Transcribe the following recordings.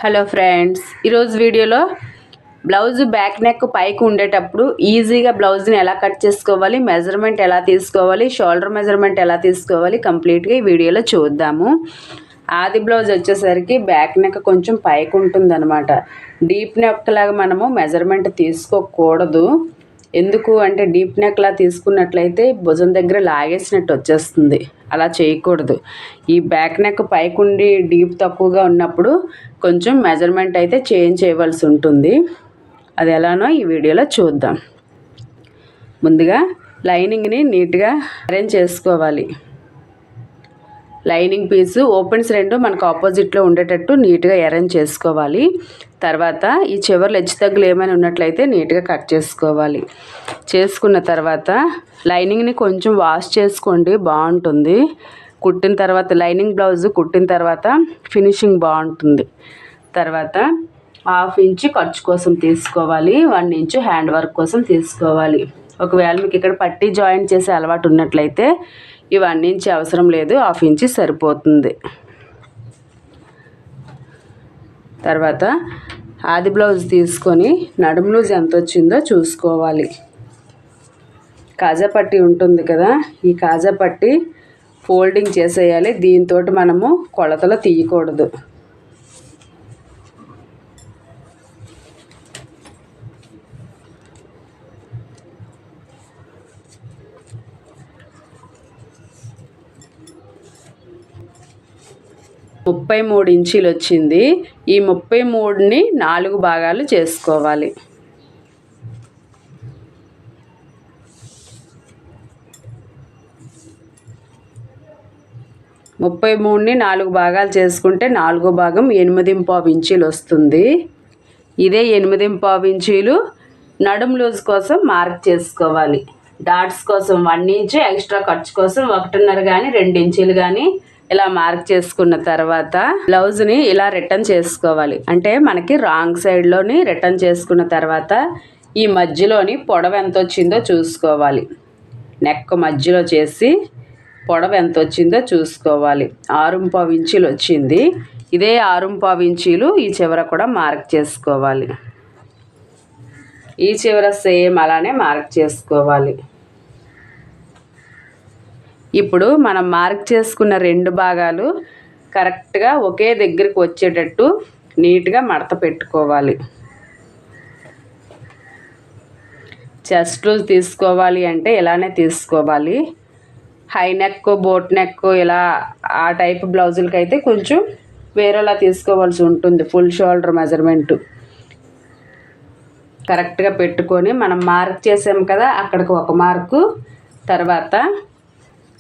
Hello friends, ఈరోజు వీడియోలో blouse back neck పైకి ఉండేటప్పుడు ఈజీగా బ్లౌజ్ని ఎలా కట్ చేసుకోవాలి, మెజర్మెంట్ ఎలా తీసుకోవాలి, షోల్డర్ మెజర్మెంట్ ఎలా తీసుకోవాలి కంప్లీట్గా ఈ వీడియోలో చూద్దాము. ఆది బ్లౌజ్ వచ్చేసరికి బ్యాక్ నెక్ కొంచెం పైకి ఉంటుందన్నమాట. డీప్ నెక్ లాగా మనము మెజర్మెంట్ తీసుకోకూడదు. ఎందుకు అంటే డీప్ నెక్లా తీసుకున్నట్లయితే భుజం దగ్గర లాగేసినట్టు వచ్చేస్తుంది. అలా చేయకూడదు. ఈ బ్యాక్ నెక్ పైకుండి డీప్ తక్కువగా ఉన్నప్పుడు కొంచెం మెజర్మెంట్ అయితే చేంజ్ చేయవలసి ఉంటుంది. అది ఎలానో ఈ వీడియోలో చూద్దాం. ముందుగా లైనింగ్ని నీట్గా అరేంజ్ చేసుకోవాలి. లైనింగ్ పీసు ఓపెన్స్ రెండు మనకు ఆపోజిట్లో ఉండేటట్టు నీట్గా అరేంజ్ చేసుకోవాలి. తర్వాత ఈ చివర్లు హెచ్చు తగ్గులు ఏమైనా ఉన్నట్లయితే నీట్గా కట్ చేసుకోవాలి. చేసుకున్న తర్వాత లైనింగ్ని కొంచెం వాష్ చేసుకోండి, బాగుంటుంది. కుట్టిన తర్వాత లైనింగ్ బ్లౌజ్ కుట్టిన తర్వాత ఫినిషింగ్ బాగుంటుంది. తర్వాత 1/2 ఇంచు ఖర్చు కోసం తీసుకోవాలి, 1 ఇంచు హ్యాండ్ వర్క్ కోసం తీసుకోవాలి. ఒకవేళ మీకు ఇక్కడ పట్టీ జాయింట్ చేసే అలవాటు ఉన్నట్లయితే ఈ 1 ఇంచు అవసరం లేదు, 1/2 ఇంచు సరిపోతుంది. తర్వాత ఆది బ్లౌజ్ తీసుకొని నడుము లూజ్ ఎంత వచ్చిందో చూసుకోవాలి. కాజా పట్టీ ఉంటుంది కదా, ఈ కాజా పట్టీ ఫోల్డింగ్ చేసేయాలి. దీంతో మనము కొలతలు తీయకూడదు. – 33 ఇంచీలు వచ్చింది. ఈ 33ని 4 భాగాలు చేసుకోవాలి. ముప్పై 33ని 4 భాగాలు చేసుకుంటే 4వ భాగం 8.5 ఇంచీలు వస్తుంది. ఇదే 8.5 ఇంచీలు నడుము లూజ్ కోసం మార్క్ చేసుకోవాలి. డాట్స్ కోసం 1 ఇంచు, ఎక్స్ట్రా ఖర్చు కోసం 1.5 కానీ 2 ఇంచీలు కానీ ఇలా మార్క్ చేసుకున్న తర్వాత బ్లౌజ్ని ఇలా రిటర్న్ చేసుకోవాలి. అంటే మనకి రాంగ్ సైడ్లోని రిటర్న్ చేసుకున్న తర్వాత ఈ మధ్యలోని పొడవు ఎంత వచ్చిందో చూసుకోవాలి. నెక్ మధ్యలో చేసి పొడవు ఎంత వచ్చిందో చూసుకోవాలి. 6.5 ఇంచీలు వచ్చింది. ఇదే 6.5 ఇంచీలు ఈ చివర కూడా మార్క్ చేసుకోవాలి. ఈ చివర సేమ్ అలానే మార్క్ చేసుకోవాలి. ఇప్పుడు మనం మార్క్ చేసుకున్న 2 భాగాలు కరెక్ట్గా ఒకే దగ్గరికి వచ్చేటట్టు నీట్గా మడత పెట్టుకోవాలి. చెస్ట్ లూజ్ తీసుకోవాలి అంటే ఇలానే తీసుకోవాలి. హై నెక్, బోట్ నెక్ ఇలా ఆ టైప్ బ్లౌజులకి అయితే కొంచెం వేరేలా తీసుకోవాల్సి ఉంటుంది. ఫుల్ షోల్డర్ మెజర్మెంటు కరెక్ట్గా పెట్టుకొని మనం మార్క్ చేసాం కదా, అక్కడికి 1 మార్కు, తర్వాత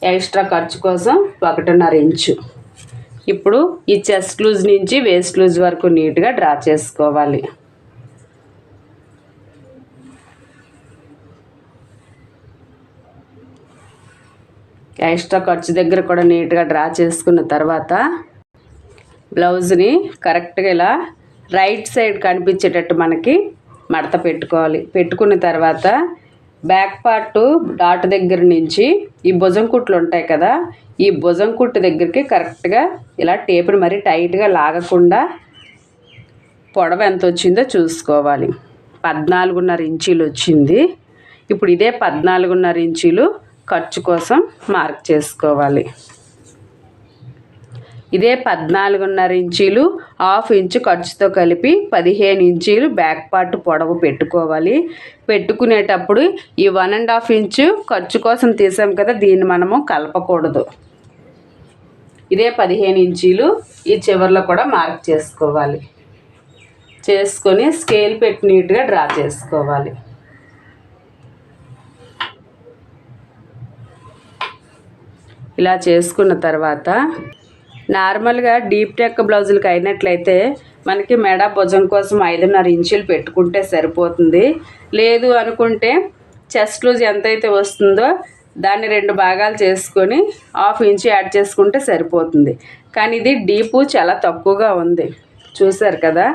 ఎక్స్ట్రా ఖర్చు కోసం 1.5 ఇంచు. ఇప్పుడు ఈ చెస్ట్ లూజ్ నుంచి వేస్ట్ లూజ్ వరకు నీట్గా డ్రా చేసుకోవాలి. ఎక్స్ట్రా ఖర్చు దగ్గర కూడా నీట్గా డ్రా చేసుకున్న తర్వాత బ్లౌజ్ని కరెక్ట్గా ఇలా రైట్ సైడ్ కనిపించేటట్టు మనకి మడత పెట్టుకోవాలి. పెట్టుకున్న తర్వాత బ్యాక్ పార్ట్ డాట్ దగ్గర నుంచి ఈ భుజం కుట్లు ఉంటాయి కదా, ఈ భుజం కుట్టు దగ్గరికి కరెక్ట్గా ఇలా టేపుని మరి టైట్గా లాగకుండా పొడవు ఎంత వచ్చిందో చూసుకోవాలి. 14.5 ఇంచీలు వచ్చింది. ఇప్పుడు ఇదే 14.5 ఇంచీలు ఖర్చు కోసం మార్క్ చేసుకోవాలి. ఇదే 14.5 ఇంచీలు 1/2 ఇంచు ఖర్చుతో కలిపి 15 ఇంచీలు బ్యాక్ పార్ట్ పొడవు పెట్టుకోవాలి. పెట్టుకునేటప్పుడు ఈ 1.5 ఇంచు ఖర్చు కోసం తీసాం కదా, దీన్ని మనము కలపకూడదు. ఇదే 15 ఇంచీలు ఈ చివర్లో కూడా మార్క్ చేసుకోవాలి. చేసుకొని స్కేల్ పెట్టి నీట్గా డ్రా చేసుకోవాలి. ఇలా చేసుకున్న తర్వాత నార్మల్గా డీప్ నెక్ బ్లౌజులకి అయినట్లయితే మనకి మెడ భుజం కోసం 5.5 ఇంచీలు పెట్టుకుంటే సరిపోతుంది. లేదు అనుకుంటే చెస్ట్ లూజ్ ఎంతైతే వస్తుందో దాన్ని 2 భాగాలు చేసుకొని 1/2 ఇంచు యాడ్ చేసుకుంటే సరిపోతుంది. కానీ ఇది డీపు చాలా తక్కువగా ఉంది, చూసారు కదా,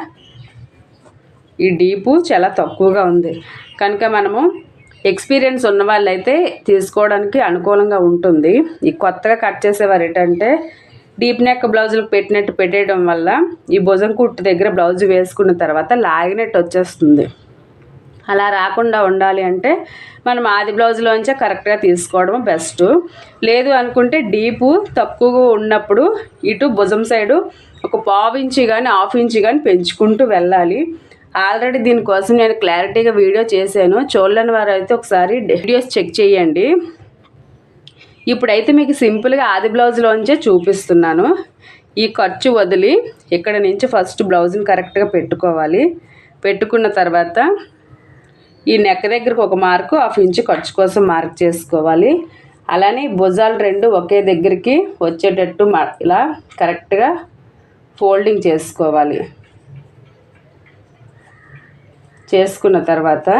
ఈ డీపు చాలా తక్కువగా ఉంది. కనుక మనము ఎక్స్పీరియన్స్ ఉన్న వాళ్ళైతే తీసుకోవడానికి అనుకూలంగా ఉంటుంది. ఈ కొత్తగా కట్ చేసేవారు ఏంటంటే డీప్ నెక్ బ్లౌజులకు పెట్టినట్టు పెట్టేయడం వల్ల ఈ భుజం కుట్టు దగ్గర బ్లౌజ్ వేసుకున్న తర్వాత లాగినట్టు వచ్చేస్తుంది. అలా రాకుండా ఉండాలి అంటే మనం ఆది బ్లౌజ్లోంచే కరెక్ట్గా తీసుకోవడం బెస్ట్. లేదు అనుకుంటే డీపు తక్కువగా ఉన్నప్పుడు ఇటు భుజం సైడు ఒక 1/2 ఇంచు కానీ 1/2 ఇంచు కానీ పెంచుకుంటూ వెళ్ళాలి. ఆల్రెడీ దీనికోసం నేను క్లారిటీగా వీడియో చేశాను, చూడలేని వారు అయితే ఒకసారి వీడియోస్ చెక్ చేయండి. ఇప్పుడైతే మీకు సింపుల్గా ఆది బ్లౌజ్లోంచే చూపిస్తున్నాను. ఈ ఖర్చు వదిలి ఇక్కడ నుంచి ఫస్ట్ బ్లౌజ్ని కరెక్ట్గా పెట్టుకోవాలి. పెట్టుకున్న తర్వాత ఈ నెక్ దగ్గరకు ఒక మార్కు 1/2 ఇంచు ఖర్చు కోసం మార్క్ చేసుకోవాలి. అలానే భుజాలు రెండు ఒకే దగ్గరికి వచ్చేటట్టు ఇలా కరెక్ట్గా ఫోల్డింగ్ చేసుకోవాలి. చేసుకున్న తర్వాత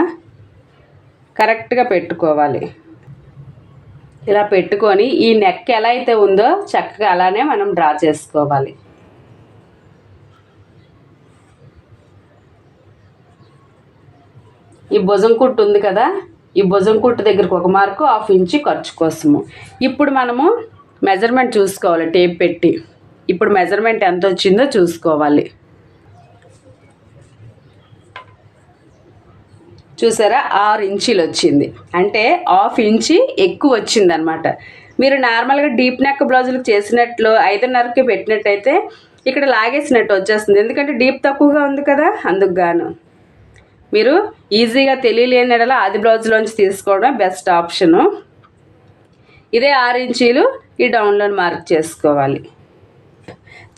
కరెక్ట్గా పెట్టుకోవాలి. ఇలా పెట్టుకొని ఈ నెక్ ఎలా అయితే ఉందో చక్కగా అలానే మనం డ్రా చేసుకోవాలి. ఈ భుజం కుట్టు ఉంది కదా, ఈ భుజం కుట్టు దగ్గరకు ఒక మార్కు 1/2 ఇంచు ఖర్చు కోసము. ఇప్పుడు మనము మెజర్మెంట్ చూసుకోవాలి టేప్ పెట్టి. ఇప్పుడు మెజర్మెంట్ ఎంత వచ్చిందో చూసుకోవాలి. చూసారా 6 ఇంచీలు వచ్చింది, అంటే 1/2 ఇంచు ఎక్కువ వచ్చింది అనమాట. మీరు నార్మల్గా డీప్ నెక్ బ్లౌజులకు చేసినట్లు 5.5కి పెట్టినట్టయితే ఇక్కడ లాగేసినట్టు వచ్చేస్తుంది, ఎందుకంటే డీప్ తక్కువగా ఉంది కదా, అందుకు గాను. మీరు ఈజీగా తెలియలేని ఎడల ఆది బ్లౌజ్లోంచి తీసుకోవడం బెస్ట్ ఆప్షను. ఇదే 6 ఇంచీలు ఈ డౌన్లో మార్క్ చేసుకోవాలి.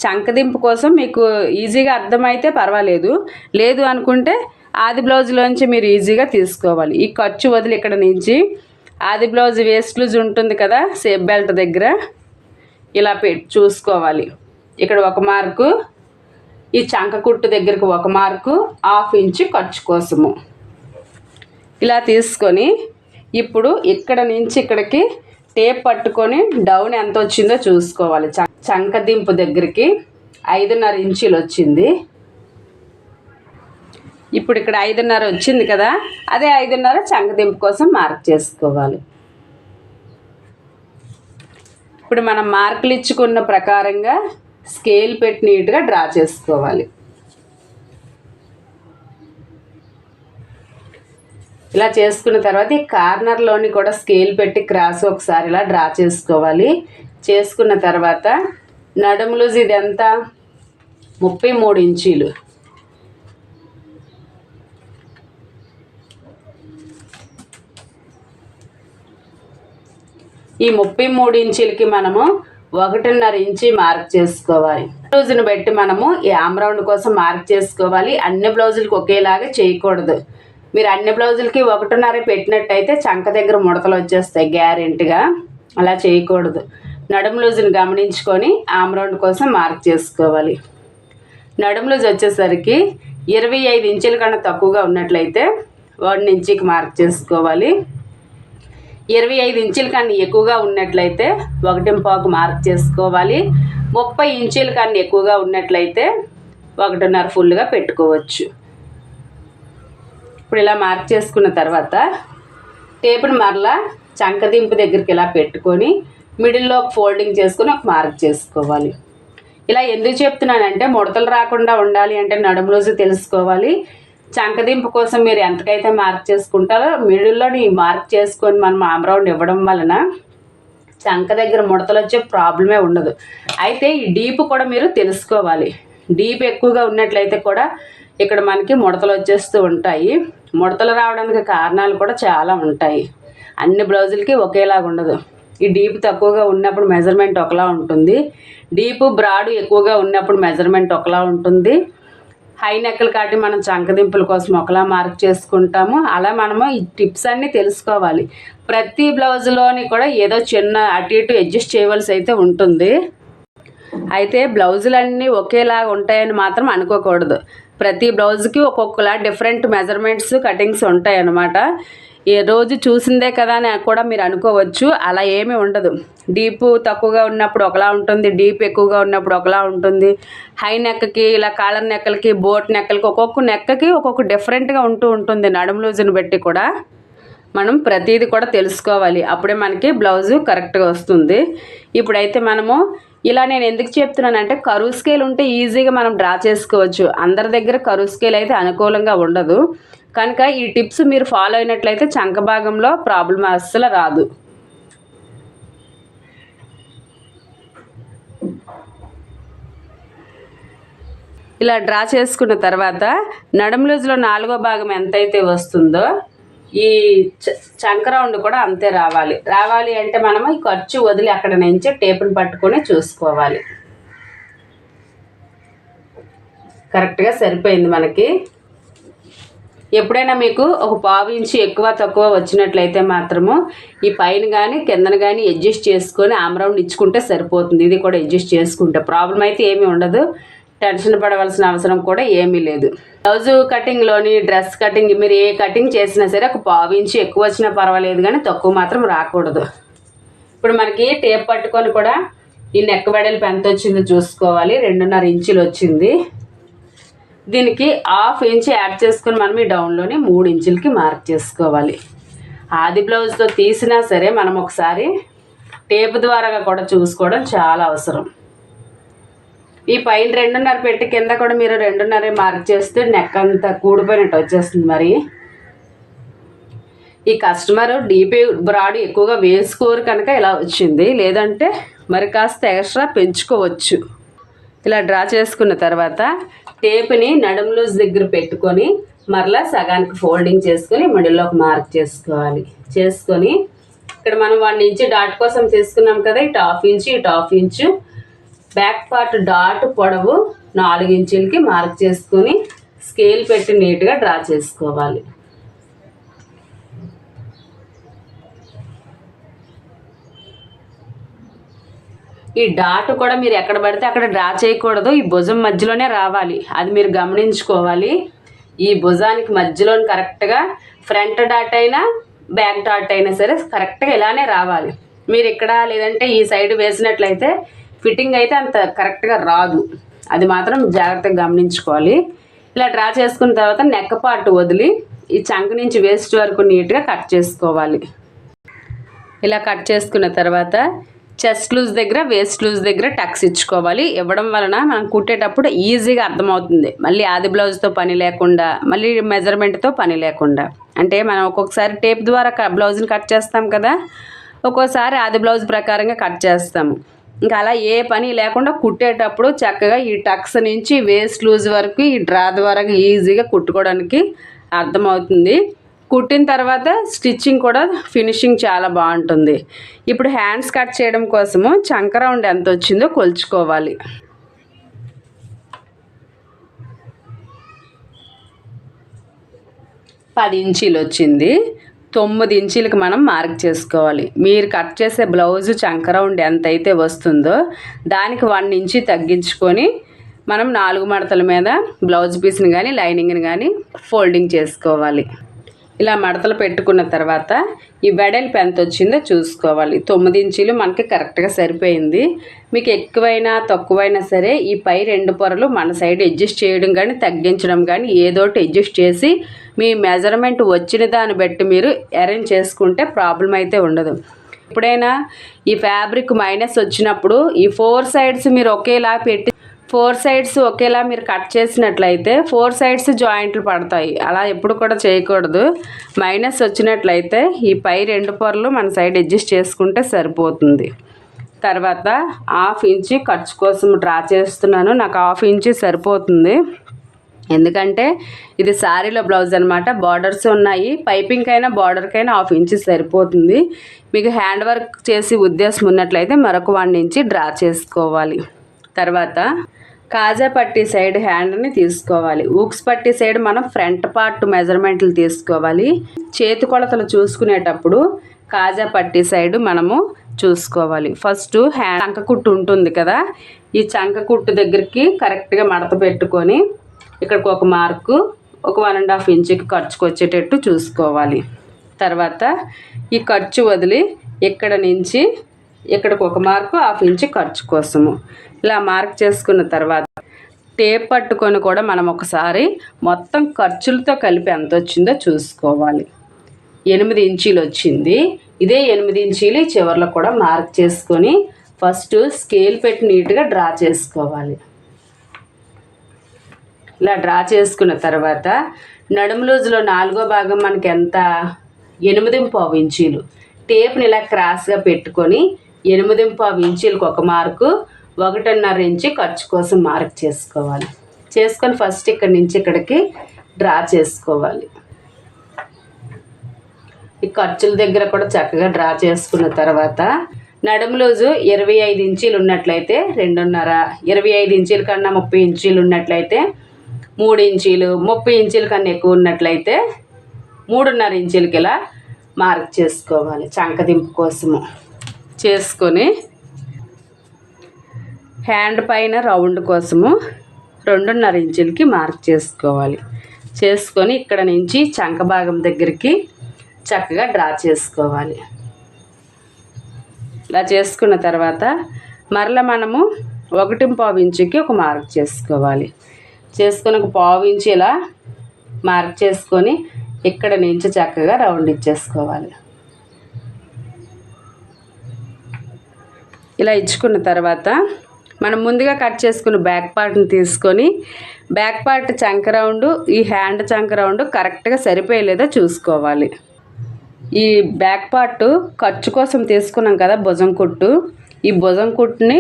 చంకదింపు కోసం మీకు ఈజీగా అర్థమైతే పర్వాలేదు, లేదు అనుకుంటే ఆది బ్లౌజ్లోంచి మీరు ఈజీగా తీసుకోవాలి. ఈ ఖర్చు వదిలి ఇక్కడ నుంచి ఆది బ్లౌజ్ వేస్ట్ లూజ్ ఉంటుంది కదా సేప్ బెల్ట్ దగ్గర, ఇలా చూసుకోవాలి. ఇక్కడ ఒక మార్కు, ఈ చంక కుట్టు దగ్గరకు ఒక మార్కు 1/2 ఇంచు ఖర్చు కోసము ఇలా తీసుకొని ఇప్పుడు ఇక్కడ నుంచి ఇక్కడికి టేప్ పట్టుకొని డౌన్ ఎంత వచ్చిందో చూసుకోవాలి. చంక దింపు దగ్గరికి 5.5 ఇంచీలు వచ్చింది. ఇప్పుడు ఇక్కడ 5.5 వచ్చింది కదా, అదే 5.5 చంక దింపు కోసం మార్క్ చేసుకోవాలి. ఇప్పుడు మనం మార్కులు ఇచ్చుకున్న ప్రకారంగా స్కేల్ పెట్టి నీట్గా డ్రా చేసుకోవాలి. ఇలా చేసుకున్న తర్వాత ఈ కార్నర్లోని కూడా స్కేల్ పెట్టి క్రాస్ ఒకసారి ఇలా డ్రా చేసుకోవాలి. చేసుకున్న తర్వాత నడుము లూజ్ ఇది ఎంత 33 ఇంచీలు. ఈ 33 ఇంచీలకి మనము 1.5 ఇంచు మార్క్ చేసుకోవాలి. బ్లౌజ్ని బట్టి మనము ఈ ఆమ్ రౌండ్ కోసం మార్క్ చేసుకోవాలి. అన్ని బ్లౌజులకి ఒకేలాగా చేయకూడదు. మీరు అన్ని బ్లౌజులకి 1.5 పెట్టినట్టయితే చంక దగ్గర ముడతలు వచ్చేస్తాయి గ్యారెంటీగా, అలా చేయకూడదు. నడుము లూజ్ని గమనించుకొని ఆమ్ రౌండ్ కోసం మార్క్ చేసుకోవాలి. నడుము లూజ్ వచ్చేసరికి 25 ఇంచుల కన్నా తక్కువగా ఉన్నట్లయితే 1 ఇంచుకి మార్క్ చేసుకోవాలి. 25 ఇంచుల కన్నా ఎక్కువగా ఉన్నట్లయితే 1.5 మార్క్ చేసుకోవాలి. 30 ఇంచుల కన్నా ఎక్కువగా ఉన్నట్లయితే 1.5 ఫుల్గా పెట్టుకోవచ్చు. ఇప్పుడు ఇలా మార్క్ చేసుకున్న తర్వాత టేపుని మరలా చంకదింపు దగ్గరికి ఇలా పెట్టుకొని మిడిల్లో ఒక ఫోల్డింగ్ చేసుకొని ఒక మార్క్ చేసుకోవాలి. ఇలా ఎందుకు చెప్తున్నానంటే ముడతలు రాకుండా ఉండాలి అంటే నడుము లూజ్ తెలుసుకోవాలి. చంకదింపు కోసం మీరు ఎంతకైతే మార్క్ చేసుకుంటారో మిడిల్లోని మార్క్ చేసుకొని మనం ఆమ్ రౌండ్ ఇవ్వడం వలన చంక దగ్గర ముడతలు వచ్చే ప్రాబ్లమే ఉండదు. అయితే ఈ డీప్ కూడా మీరు తెలుసుకోవాలి. డీప్ ఎక్కువగా ఉన్నట్లయితే కూడా ఇక్కడ మనకి ముడతలు వచ్చేస్తూ ఉంటాయి. ముడతలు రావడానికి కారణాలు కూడా చాలా ఉంటాయి. అన్ని బ్లౌజులకి ఒకేలాగా ఉండదు. ఈ డీప్ తక్కువగా ఉన్నప్పుడు మెజర్మెంట్ ఒకలా ఉంటుంది, డీప్ బ్రాడ్ ఎక్కువగా ఉన్నప్పుడు మెజర్మెంట్ ఒకలా ఉంటుంది. హై నెక్కలు కాటి మనం చంకదింపుల కోసం ఒకలా మార్క్ చేసుకుంటాము. అలా మనము ఈ టిప్స్ అన్నీ తెలుసుకోవాలి. ప్రతి బ్లౌజ్లోని కూడా ఏదో చిన్న అటు ఇటు అడ్జస్ట్ చేయవలసి అయితే ఉంటుంది. అయితే బ్లౌజులన్నీ ఒకేలాగా ఉంటాయని మాత్రం అనుకోకూడదు. ప్రతి బ్లౌజ్కి ఒక్కొక్కలా డిఫరెంట్ మెజర్మెంట్స్ కటింగ్స్ ఉంటాయి అన్నమాట. ఏ రోజు చూసిందే కదా అని కూడా మీరు అనుకోవచ్చు, అలా ఏమీ ఉండదు. డీప్ తక్కువగా ఉన్నప్పుడు ఒకలా ఉంటుంది, డీప్ ఎక్కువగా ఉన్నప్పుడు ఒకలా ఉంటుంది. హై నెక్కి ఇలా కాలర్ నెక్కలకి బోట్ నెక్కలకి ఒక్కొక్క నెక్కకి ఒక్కొక్క డిఫరెంట్గా ఉంటుంది. నడుము లూజుని బట్టి కూడా మనం ప్రతిదీ కూడా తెలుసుకోవాలి. అప్పుడే మనకి బ్లౌజు కరెక్ట్గా వస్తుంది. ఇప్పుడైతే మనము ఇలా నేను ఎందుకు చెప్తున్నానంటే కరువు స్కేల్ ఉంటే ఈజీగా మనం డ్రా చేసుకోవచ్చు. అందరి దగ్గర కరువు స్కేల్ అయితే అనుకూలంగా ఉండదు. కనుక ఈ టిప్స్ మీరు ఫాలో అయినట్లయితే చంక భాగంలో ప్రాబ్లం అస్సలు రాదు. ఇలా డ్రా చేసుకున్న తర్వాత నడుము లూజ్లో 4వ భాగం ఎంతైతే వస్తుందో ఈ చంక రౌండ్ కూడా అంతే రావాలి అంటే మనము ఈ ఖర్చు వదిలి అక్కడ నుంచి టేపుని పట్టుకొని చూసుకోవాలి. కరెక్ట్గా సరిపోయింది మనకి. ఎప్పుడైనా మీకు ఒక 1/2 ఇంచు ఎక్కువ తక్కువ వచ్చినట్లయితే మాత్రము ఈ పైన కానీ కిందన కానీ అడ్జస్ట్ చేసుకొని ఆమ్ రౌండ్ ఇచ్చుకుంటే సరిపోతుంది. ఇది కూడా అడ్జస్ట్ చేసుకుంటే ప్రాబ్లం అయితే ఏమీ ఉండదు. టెన్షన్ పడవలసిన అవసరం కూడా ఏమీ లేదు. బ్లౌజ్ కటింగ్లోని డ్రెస్ కటింగ్ మీరు ఏ కటింగ్ చేసినా సరే ఒక 1/2 ఇంచు ఎక్కువ వచ్చినా పర్వాలేదు, కానీ తక్కువ మాత్రం రాకూడదు. ఇప్పుడు మనకి టేప్ పట్టుకొని కూడా ఈ నెక్ వెడల్పు ఎంత వచ్చిందో చూసుకోవాలి. 2.5 ఇంచులు వచ్చింది. దీనికి 1/2 ఇంచు యాడ్ చేసుకొని మనం ఈ డౌన్లోని 3 ఇంచులకి మార్క్ చేసుకోవాలి. ఆది బ్లౌజ్తో తీసినా సరే మనం ఒకసారి టేప్ ద్వారా కూడా చూసుకోవడం చాలా అవసరం. ఈ పైన 2.5 పెట్టి కింద కూడా మీరు 2.5 మార్క్ చేస్తే నెక్ అంతా కూడిపోయినట్టు వచ్చేస్తుంది. మరి ఈ కస్టమర్ డీపీ బ్రాడ్ ఎక్కువగా వేసుకోరు కనుక ఇలా వచ్చింది, లేదంటే మరి కాస్త ఎక్స్ట్రా పెంచుకోవచ్చు. ఇలా డ్రా చేసుకున్న తర్వాత టేప్ని నడుము లూజ్ దగ్గర పెట్టుకొని మరలా సగానికి ఫోల్డింగ్ చేసుకొని మిడిల్లో ఒక మార్క్ చేసుకోవాలి. చేసుకొని ఇక్కడ మనం 1 ఇంచు డాట్ కోసం తీసుకున్నాం కదా, ఇటు 1/2 ఇంచు బ్యాక్ పార్ట్ డాట్ పొడవు 4 ఇంచులకి మార్క్ చేసుకొని స్కేల్ పెట్టి నీట్గా డ్రా చేసుకోవాలి. ఈ డాట్ కూడా మీరు ఎక్కడ పడితే అక్కడ డ్రా చేయకూడదు, ఈ భుజం మధ్యలోనే రావాలి. అది మీరు గమనించుకోవాలి. ఈ భుజానికి మధ్యలోని కరెక్ట్గా ఫ్రంట్ డాట్ అయినా బ్యాక్ డాట్ అయినా సరే కరెక్ట్గా ఇలానే రావాలి. మీరు ఇక్కడ లేదంటే ఈ సైడ్ వేసినట్లయితే ఫిట్టింగ్ అయితే అంత కరెక్ట్గా రాదు. అది మాత్రం జాగ్రత్తగా గమనించుకోవాలి. ఇలా డ్రా చేసుకున్న తర్వాత నెక్ పార్ట్ వదిలి ఈ చంక నుంచి వేస్ట్ వరకు నీట్గా కట్ చేసుకోవాలి. ఇలా కట్ చేసుకున్న తర్వాత చెస్ట్ లూజ్ దగ్గర వేస్ట్ లూజ్ దగ్గర టక్స్ ఇచ్చుకోవాలి. ఇవ్వడం వలన మనం కుట్టేటప్పుడు ఈజీగా అర్థమవుతుంది. మళ్ళీ ఆది బ్లౌజ్తో పని లేకుండా, మళ్ళీ మెజర్మెంట్తో పని లేకుండా. అంటే మనం ఒక్కొక్కసారి టేప్ ద్వారా బ్లౌజ్ని కట్ చేస్తాం కదా, ఒక్కోసారి ఆది బ్లౌజ్ ప్రకారంగా కట్ చేస్తాము. ఇంకా అలా ఏ పని లేకుండా కుట్టేటప్పుడు చక్కగా ఈ టక్స్ నుంచి వేస్ట్ లూజ్ వరకు ఈ డ్రా ద్వారా ఈజీగా కుట్టుకోవడానికి అర్థమవుతుంది. కుట్టిన తర్వాత స్టిచ్చింగ్ కూడా ఫినిషింగ్ చాలా బాగుంటుంది. ఇప్పుడు హ్యాండ్స్ కట్ చేయడం కోసము చంక రౌండ్ ఎంత వచ్చిందో కొలుచుకోవాలి. 10 ఇంచీలు వచ్చింది. 9 ఇంచీలకు మనం మార్క్ చేసుకోవాలి. మీరు కట్ చేసే బ్లౌజు చంక రౌండ్ ఎంతైతే వస్తుందో దానికి 1 ఇంచు తగ్గించుకొని మనం 4 మడతల మీద బ్లౌజ్ పీస్ని కానీ లైనింగ్ని కానీ ఫోల్డింగ్ చేసుకోవాలి. ఇలా మడతలు పెట్టుకున్న తర్వాత ఈ వెడల్పు ఎంత వచ్చిందో చూసుకోవాలి. 9 ఇంచీలు మనకి కరెక్ట్గా సరిపోయింది. మీకు ఎక్కువైనా తక్కువైనా సరే ఈ పై 2 పొరలు మన సైడ్ అడ్జస్ట్ చేయడం కానీ తగ్గించడం కానీ ఏదోటి అడ్జస్ట్ చేసి మీ మెజర్మెంట్ వచ్చిన దాన్ని బట్టి మీరు అరేంజ్ చేసుకుంటే ప్రాబ్లం అయితే ఉండదు. ఎప్పుడైనా ఈ ఫ్యాబ్రిక్ మైనస్ వచ్చినప్పుడు ఈ 4 సైడ్స్ మీరు ఒకేలా పెట్టి 4 సైడ్స్ ఒకేలా మీరు కట్ చేసినట్లయితే 4 సైడ్స్ జాయింట్లు పడతాయి. అలా ఎప్పుడు కూడా చేయకూడదు. మైనస్ వచ్చినట్లయితే ఈ పై 2 పొరలు మన సైడ్ అడ్జస్ట్ చేసుకుంటే సరిపోతుంది. తర్వాత 1/2 ఇంచు ఖర్చు కోసం డ్రా చేస్తున్నాను. నాకు 1/2 ఇంచు సరిపోతుంది. ఎందుకంటే ఇది శారీలో బ్లౌజ్ అనమాట, బార్డర్స్ ఉన్నాయి. పైపింగ్ అయినా బార్డర్కైనా 1/2 ఇంచు సరిపోతుంది. మీకు హ్యాండ్ వర్క్ చేసి ఉద్దేశం ఉన్నట్లయితే మరొక 1 ఇంచు డ్రా చేసుకోవాలి. తర్వాత కాజా పట్టీ సైడ్ హ్యాండ్ని తీసుకోవాలి. ఊక్స్ పట్టీ సైడ్ మనం ఫ్రంట్ పార్ట్ మెజర్మెంట్లు తీసుకోవాలి. చేతి కొలతలు చూసుకునేటప్పుడు కాజా పట్టీ సైడ్ మనము చూసుకోవాలి. ఫస్ట్ హ్యాండ్ చంక కుట్టు ఉంటుంది కదా, ఈ చంక కుట్టు దగ్గరికి కరెక్ట్గా మడత పెట్టుకొని ఇక్కడికి ఒక మార్కు ఒక 1.5 ఇంచుకి ఖర్చుకు వచ్చేటట్టు చూసుకోవాలి. తర్వాత ఈ ఖర్చు వదిలి ఇక్కడ నుంచి ఇక్కడికి ఒక మార్కు 1/2 ఇంచు ఖర్చు కోసము ఇలా మార్క్ చేసుకున్న తర్వాత టేప్ పట్టుకొని కూడా మనం ఒకసారి మొత్తం ఖర్చులతో కలిపి ఎంత వచ్చిందో చూసుకోవాలి. 8 ఇంచీలు వచ్చింది. ఇదే 8 ఇంచీలు చివర్లో కూడా మార్క్ చేసుకొని ఫస్ట్ స్కేల్ పెట్టి నీట్గా డ్రా చేసుకోవాలి. ఇలా డ్రా చేసుకున్న తర్వాత నడుము లూజులో 4వ భాగం మనకి ఎంత 8.5 ఇంచీలు టేప్ని ఇలా క్రాస్గా పెట్టుకొని 8.5 ఇంచీలకు ఒక మార్కు, 1.5 ఇంచు ఖర్చు కోసం మార్క్ చేసుకోవాలి. చేసుకొని ఫస్ట్ ఇక్కడి నుంచి ఇక్కడికి డ్రా చేసుకోవాలి. ఈ ఖర్చుల దగ్గర కూడా చక్కగా డ్రా చేసుకున్న తర్వాత నడుము లూజు 25 ఇంచీలు ఉన్నట్లయితే 2.5, 25 ఇంచీల కన్నా 30 ఇంచీలు ఉన్నట్లయితే 3 ఇంచీలు, 30 ఇంచీల కన్నా ఎక్కువ ఉన్నట్లయితే 3.5 ఇంచీలకి ఇలా మార్క్ చేసుకోవాలి. చంకదింపు కోసము చేసుకొని హ్యాండ్ పైన రౌండ్ కోసము 2.5 ఇంచులకి మార్క్ చేసుకోవాలి. చేసుకొని ఇక్కడ నుంచి చంక భాగం దగ్గరికి చక్కగా డ్రా చేసుకోవాలి. ఇలా చేసుకున్న తర్వాత మరలా మనము 1.5 ఇంచుకి ఒక మార్క్ చేసుకోవాలి. చేసుకొని ఒక 1/2 ఇంచు ఇలా మార్క్ చేసుకొని ఇక్కడ నుంచి చక్కగా రౌండ్ ఇచ్చేసుకోవాలి. ఇలా ఇచ్చుకున్న తర్వాత మనం ముందుగా కట్ చేసుకున్న బ్యాక్ పార్ట్ని తీసుకొని బ్యాక్ పార్ట్ చంక రౌండ్, ఈ హ్యాండ్ చంక రౌండ్ కరెక్ట్గా సరిపోయేలేదో చూసుకోవాలి. ఈ బ్యాక్ పార్ట్ ఖర్చు కోసం తీసుకున్నాం కదా భుజం కుట్టు, ఈ భుజం కుట్టుని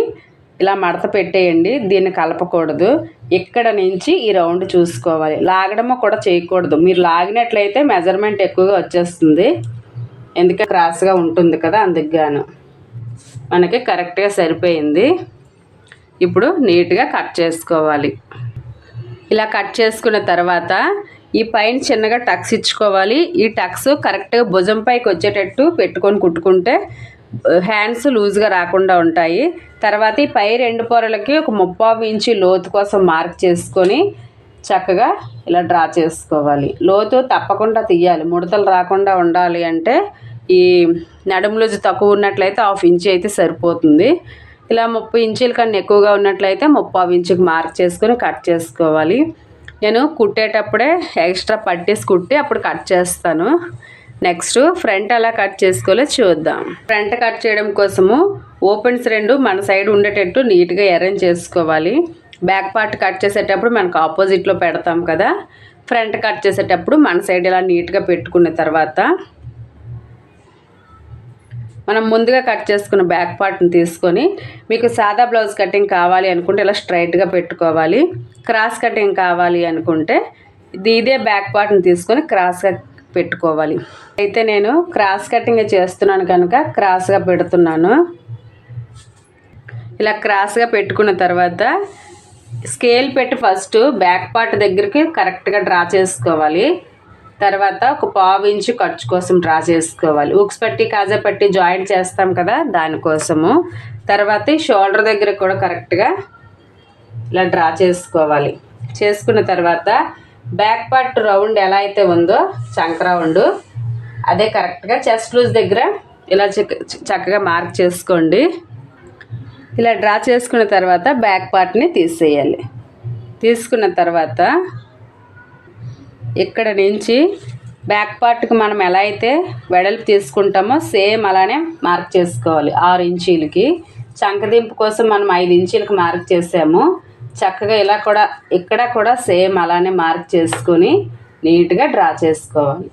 ఇలా మడత పెట్టేయండి. దీన్ని కలపకూడదు. ఇక్కడ నుంచి ఈ రౌండ్ చూసుకోవాలి. లాగడమో కూడా చేయకూడదు. మీరు లాగినట్లయితే మెజర్మెంట్ ఎక్కువగా వచ్చేస్తుంది. ఎందుకంటే క్రాస్గా ఉంటుంది కదా, అందుకుగాను మనకి కరెక్ట్గా సరిపోయింది. ఇప్పుడు నీట్గా కట్ చేసుకోవాలి. ఇలా కట్ చేసుకున్న తర్వాత ఈ పైన చిన్నగా టక్స్ ఇచ్చుకోవాలి. ఈ టక్స్ కరెక్ట్గా భుజం పైకి వచ్చేటట్టు పెట్టుకొని కుట్టుకుంటే హ్యాండ్స్ లూజ్గా రాకుండా ఉంటాయి. తర్వాత ఈ పై 2 పొరలకి ఒక 3/4 ఇంచు లోతు కోసం మార్క్ చేసుకొని చక్కగా ఇలా డ్రా చేసుకోవాలి. లోతు తప్పకుండా తీయాలి. ముడతలు రాకుండా ఉండాలి అంటే ఈ నడుము లూజు తక్కువ ఉన్నట్లయితే 1/2 ఇంచు అయితే సరిపోతుంది. ఇలా 30 ఇంచుల కన్నా ఎక్కువగా ఉన్నట్లయితే 3/4 ఇంచుకి మార్క్ చేసుకొని కట్ చేసుకోవాలి. నేను కుట్టేటప్పుడే ఎక్స్ట్రా పట్టేసి కుట్టి అప్పుడు కట్ చేస్తాను. నెక్స్ట్ ఫ్రంట్ ఎలా కట్ చేసుకోవాలో చూద్దాం. ఫ్రంట్ కట్ చేయడం కోసము ఓపెన్స్ 2 మన సైడ్ ఉండేటట్టు నీట్గా అరేంజ్ చేసుకోవాలి. బ్యాక్ పార్ట్ కట్ చేసేటప్పుడు మనకు ఆపోజిట్లో పెడతాం కదా, ఫ్రంట్ కట్ చేసేటప్పుడు మన సైడ్ ఇలా నీట్గా పెట్టుకున్న తర్వాత మనం ముందుగా కట్ చేసుకున్న బ్యాక్ పార్ట్ని తీసుకొని మీకు సాదా బ్లౌజ్ కటింగ్ కావాలి అనుకుంటే ఇలా స్ట్రైట్గా పెట్టుకోవాలి. క్రాస్ కటింగ్ కావాలి అనుకుంటే ఇదే బ్యాక్ పార్ట్ని తీసుకొని క్రాస్గా పెట్టుకోవాలి. అయితే నేను క్రాస్ కటింగ్ చేస్తున్నాను కనుక క్రాస్గా పెడుతున్నాను. ఇలా క్రాస్గా పెట్టుకున్న తర్వాత స్కేల్ పెట్టి ఫస్ట్ బ్యాక్ పార్ట్ దగ్గరికి కరెక్ట్గా డ్రా చేసుకోవాలి. తర్వాత ఒక 1/4 ఇంచు ఖర్చు కోసం డ్రా చేసుకోవాలి. ఉక్స్ పట్టి కాజా పట్టి జాయింట్ చేస్తాం కదా, దానికోసము. తర్వాత షోల్డర్ దగ్గర కూడా కరెక్ట్గా ఇలా డ్రా చేసుకోవాలి. చేసుకున్న తర్వాత బ్యాక్ పార్ట్ రౌండ్ ఎలా అయితే ఉందో చంక రౌండ్ అదే కరెక్ట్గా చెస్ట్ లూజ్ దగ్గర ఇలా చక్కగా మార్క్ చేసుకోండి. ఇలా డ్రా చేసుకున్న తర్వాత బ్యాక్ పార్ట్ని తీసేయాలి. తీసుకున్న తర్వాత ఇక్కడ నుంచి బ్యాక్ పార్ట్కి మనం ఎలా అయితే వెడల్పు తీసుకుంటామో సేమ్ అలానే మార్క్ చేసుకోవాలి. 6 ఇంచీలకి చంకదింపు కోసం మనం 5 ఇంచీలకి మార్క్ చేసాము. చక్కగా ఇలా కూడా ఇక్కడ కూడా సేమ్ అలానే మార్క్ చేసుకొని నీట్గా డ్రా చేసుకోవాలి.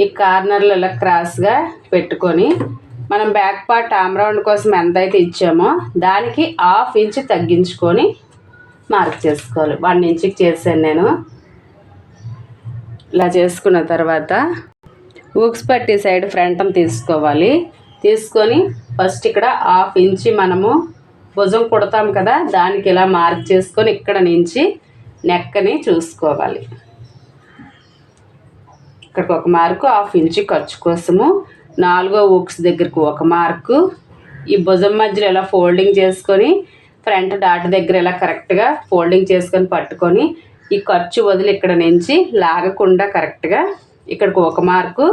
ఈ కార్నర్లు ఇలా క్రాస్గా పెట్టుకొని మనం బ్యాక్ పార్ట్ ఆమ్ రౌండ్ కోసం ఎంతైతే ఇచ్చామో దానికి 1/2 ఇంచు తగ్గించుకొని మార్క్ చేసుకోవాలి. 1 ఇంచుకి చేశాను నేను. ఇలా చేసుకున్న తర్వాత ఊక్స్ పట్టి సైడ్ ఫ్రంట్ని తీసుకోవాలి. తీసుకొని ఫస్ట్ ఇక్కడ 1/2 ఇంచు మనము భుజం కుడతాం కదా, దానికి ఇలా మార్క్ చేసుకొని ఇక్కడ నుంచి నెక్కని చూసుకోవాలి. ఇక్కడికి ఒక మార్కు, 1/2 ఇంచు ఖర్చు కోసము, 4వ ఊక్స్ దగ్గరకు ఒక మార్కు, ఈ భుజం మధ్యలో ఇలా ఫోల్డింగ్ చేసుకొని ఫ్రంట్ డాట్ దగ్గర ఇలా కరెక్ట్గా ఫోల్డింగ్ చేసుకొని పట్టుకొని ఈ ఖర్చు వదిలి ఇక్కడ నుంచి లాగకుండా కరెక్ట్గా ఇక్కడికి ఒక మార్కు,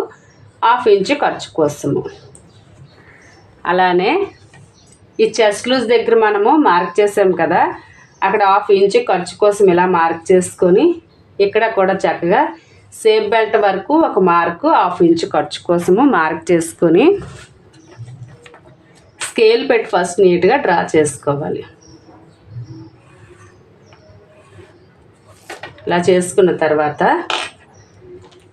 1/2 ఇంచు ఖర్చు కోసము. అలానే ఈ చెస్ట్ లూజ్ దగ్గర మనము మార్క్ చేసాం కదా, అక్కడ 1/2 ఇంచు ఖర్చు కోసం ఇలా మార్క్ చేసుకొని ఇక్కడ కూడా చక్కగా సేఫ్ బెల్ట్ వరకు ఒక మార్కు 1/2 ఇంచు ఖర్చు కోసము మార్క్ చేసుకొని స్కేల్ పెట్టి ఫస్ట్ నీట్గా డ్రా చేసుకోవాలి. ఇలా చేసుకున్న తర్వాత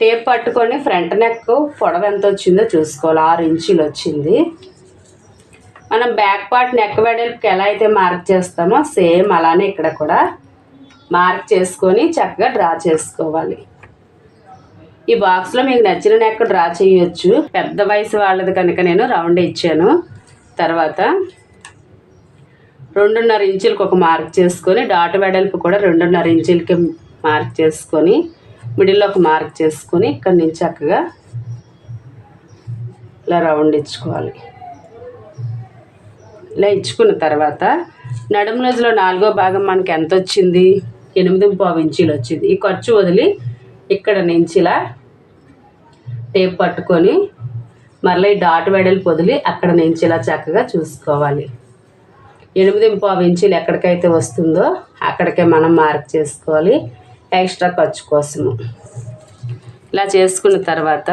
టేప్ పట్టుకొని ఫ్రంట్ నెక్ పొడవు ఎంత వచ్చిందో చూసుకోవాలి. 6 ఇంచులు వచ్చింది. మనం బ్యాక్ పార్ట్ నెక్ వెడల్పుకి ఎలా అయితే మార్క్ చేస్తామో సేమ్ అలానే ఇక్కడ కూడా మార్క్ చేసుకొని చక్కగా డ్రా చేసుకోవాలి. ఈ బాక్స్లో మీకు నచ్చిన నెక్ డ్రా చేయొచ్చు. పెద్ద వయసు వాళ్ళది కనుక నేను రౌండ్ ఇచ్చాను. తర్వాత 2.5 ఇంచులకు ఒక మార్క్ చేసుకొని డాట్ వెడల్పు కూడా 2.5 ఇంచులకి మార్క్ చేసుకొని మిడిల్లో ఒక మార్క్ చేసుకొని ఇక్కడ నుంచి చక్కగా ఇలా రౌండ్ ఇచ్చుకోవాలి. ఇలా ఇచ్చుకున్న తర్వాత నడుము రోజులో 4వ భాగం మనకి ఎంత వచ్చింది? 8.5 ఇంచులు వచ్చింది. ఈ ఖర్చు వదిలి ఇక్కడ నుంచి ఇలా టేప్ పట్టుకొని మరలా ఈ డాట్ వెడల్పు వదిలి అక్కడ నుంచి ఇలా చక్కగా చూసుకోవాలి. 8.5 ఇంచులు ఎక్కడికైతే వస్తుందో అక్కడికే మనం మార్క్ చేసుకోవాలి ఎక్స్ట్రా ఖర్చు కోసము. ఇలా చేసుకున్న తర్వాత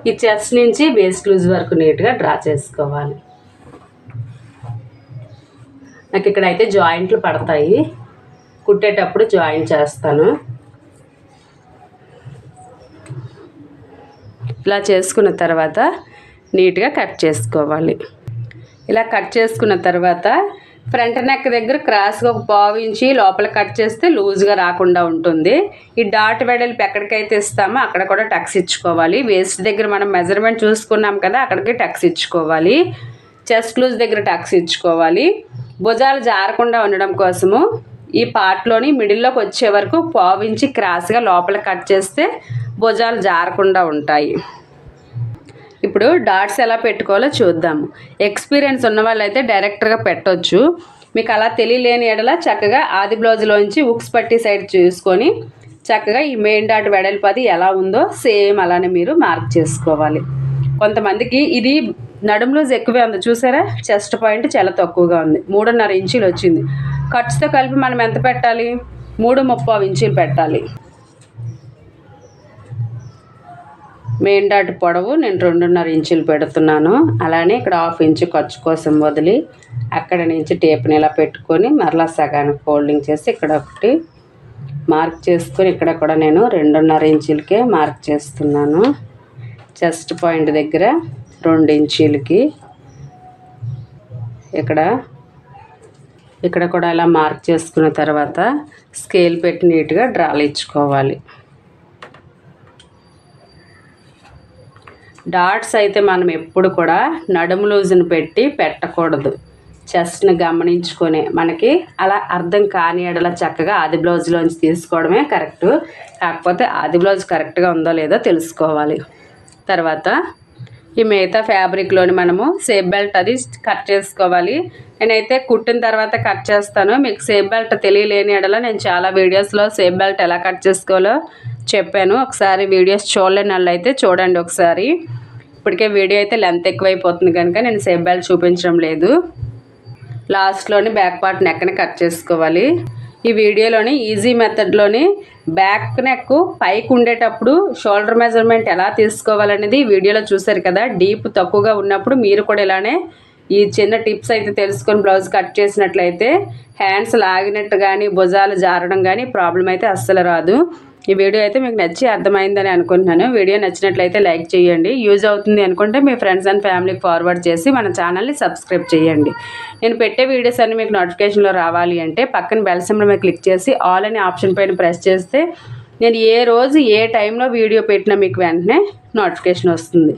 ఈ చెస్ట్ నుంచి బేస్ లూజ్ వరకు నీట్గా డ్రా చేసుకోవాలి. నాకు ఇక్కడైతే జాయింట్లు పడతాయి, కుట్టేటప్పుడు జాయింట్ చేస్తాను. ఇలా చేసుకున్న తర్వాత నీట్గా కట్ చేసుకోవాలి. ఇలా కట్ చేసుకున్న తర్వాత ఫ్రంట్ నెక్ దగ్గర క్రాస్గా ఒక 1/2 ఇంచి లోపల కట్ చేస్తే లూజ్గా రాకుండా ఉంటుంది. ఈ డాట్ వెడల్పు ఎక్కడికైతే ఇస్తామో అక్కడ కూడా టక్స్ ఇచ్చుకోవాలి. వేస్ట్ దగ్గర మనం మెజర్మెంట్ చూసుకున్నాం కదా, అక్కడికి టక్స్ ఇచ్చుకోవాలి. చెస్ట్ లూజ్ దగ్గర టక్స్ ఇచ్చుకోవాలి. భుజాలు జారకుండా ఉండడం కోసము ఈ పార్ట్లోని మిడిల్లోకి వచ్చే వరకు 1/2 ఇంచి క్రాస్గా లోపల కట్ చేస్తే భుజాలు జారకుండా ఉంటాయి. ఇప్పుడు డాట్స్ ఎలా పెట్టుకోవాలో చూద్దాము. ఎక్స్పీరియన్స్ ఉన్న వాళ్ళైతే డైరెక్ట్గా పెట్టవచ్చు. మీకు అలా తెలియలేని ఎడల చక్కగా ఆది బ్లౌజ్లోంచి ఉక్స్ పట్టి సైడ్ చూసుకొని చక్కగా ఈ మెయిన్ డాట్ వెడల్పు అది ఎలా ఉందో సేమ్ అలానే మీరు మార్క్ చేసుకోవాలి. కొంతమందికి ఇది నడుము లూజ్ ఎక్కువే ఉంది చూసారా, చెస్ట్ పాయింట్ చాలా తక్కువగా ఉంది. 3.5 ఇంచులు వచ్చింది. ఖర్చుతో కలిపి మనం ఎంత పెట్టాలి? 3.5 ఇంచులు పెట్టాలి. మెయిన్ డాట్ పొడవు నేను 2.5 ఇంచులు పెడుతున్నాను. అలానే ఇక్కడ 1/2 ఇంచు ఖర్చు కోసం వదిలి అక్కడ నుంచి టేప్ని ఇలా పెట్టుకొని మరలా సగానికి ఫోల్డింగ్ చేసి ఇక్కడ ఒకటి మార్క్ చేసుకొని ఇక్కడ కూడా నేను 2.5 ఇంచులకే మార్క్ చేస్తున్నాను. చెస్ట్ పాయింట్ దగ్గర 2 ఇంచులకి ఇక్కడ కూడా ఇలా మార్క్ చేసుకున్న తర్వాత స్కేల్ పెట్టి నీట్గా డ్రాలు ఇచ్చుకోవాలి. డాట్స్ అయితే మనం ఎప్పుడు కూడా నడుము లూజును పెట్టి పెట్టకూడదు. చెస్ట్ని గమనించుకొని మనకి అలా అర్థం కాని ఎడల చక్కగా ఆది బ్లౌజ్లోంచి తీసుకోవడమే కరెక్ట్. కాకపోతే ఆది బ్లౌజ్ కరెక్ట్గా ఉందో లేదో తెలుసుకోవాలి. తర్వాత ఈ మిగతా ఫ్యాబ్రిక్లోని మనము సేఫ్ బెల్ట్ అది కట్ చేసుకోవాలి. నేనైతే కుట్టిన తర్వాత కట్ చేస్తాను. మీకు సేఫ్ బెల్ట్ తెలియలేని ఎడల నేను చాలా వీడియోస్లో సేఫ్ బెల్ట్ ఎలా కట్ చేసుకోవాలో చెప్పాను. ఒకసారి వీడియోస్ చూడలేని వాళ్ళు అయితే చూడండి ఒకసారి. ఇప్పటికే వీడియో అయితే లెంత్ ఎక్కువైపోతుంది కనుక నేను సేఫ్ బెల్ట్ చూపించడం లేదు. లాస్ట్లోని బ్యాక్ పార్ట్ నెక్ని కట్ చేసుకోవాలి. ఈ వీడియోలోని ఈజీ మెథడ్లోని బ్యాక్ నెక్ పైకి ఉండేటప్పుడు షోల్డర్ మెజర్మెంట్ ఎలా తీసుకోవాలనేది వీడియోలో చూసారు కదా. డీప్ తక్కువగా ఉన్నప్పుడు మీరు కూడా ఇలానే ఈ చిన్న టిప్స్ అయితే తెలుసుకొని బ్లౌజ్ కట్ చేసినట్లయితే హ్యాండ్స్ లాగినట్టు కానీ భుజాలు జారడం కానీ ప్రాబ్లం అయితే అస్సలు రాదు. ఈ వీడియో అయితే మీకు నచ్చి అర్థమైందని అనుకుంటున్నాను. వీడియో నచ్చినట్లయితే లైక్ చేయండి. యూజ్ అవుతుంది అనుకుంటే మీ ఫ్రెండ్స్ అండ్ ఫ్యామిలీకి ఫార్వర్డ్ చేసి మన ఛానల్ని సబ్స్క్రైబ్ చేయండి. నేను పెట్టే వీడియోస్ అన్ని మీకు నోటిఫికేషన్లో రావాలి అంటే పక్కన బెల్ సింబల్ మీద క్లిక్ చేసి ఆల్ అనే ఆప్షన్ పైన ప్రెస్ చేస్తే నేను ఏ రోజు ఏ టైంలో వీడియో పెట్టినా మీకు వెంటనే నోటిఫికేషన్ వస్తుంది.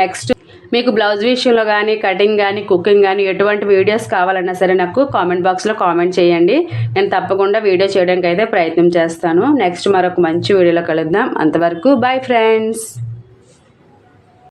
నెక్స్ట్ మీకు బ్లౌజ్ విషయంలో కానీ కటింగ్ కానీ కుకింగ్ కానీ ఎటువంటి వీడియోస్ కావాలన్నా సరే నాకు కామెంట్ బాక్స్లో కామెంట్ చేయండి. నేను తప్పకుండా వీడియో చేయడానికి అయితే ప్రయత్నం చేస్తాను. నెక్స్ట్ మరొక మంచి వీడియోలో కలుద్దాం. అంతవరకు బాయ్ ఫ్రెండ్స్.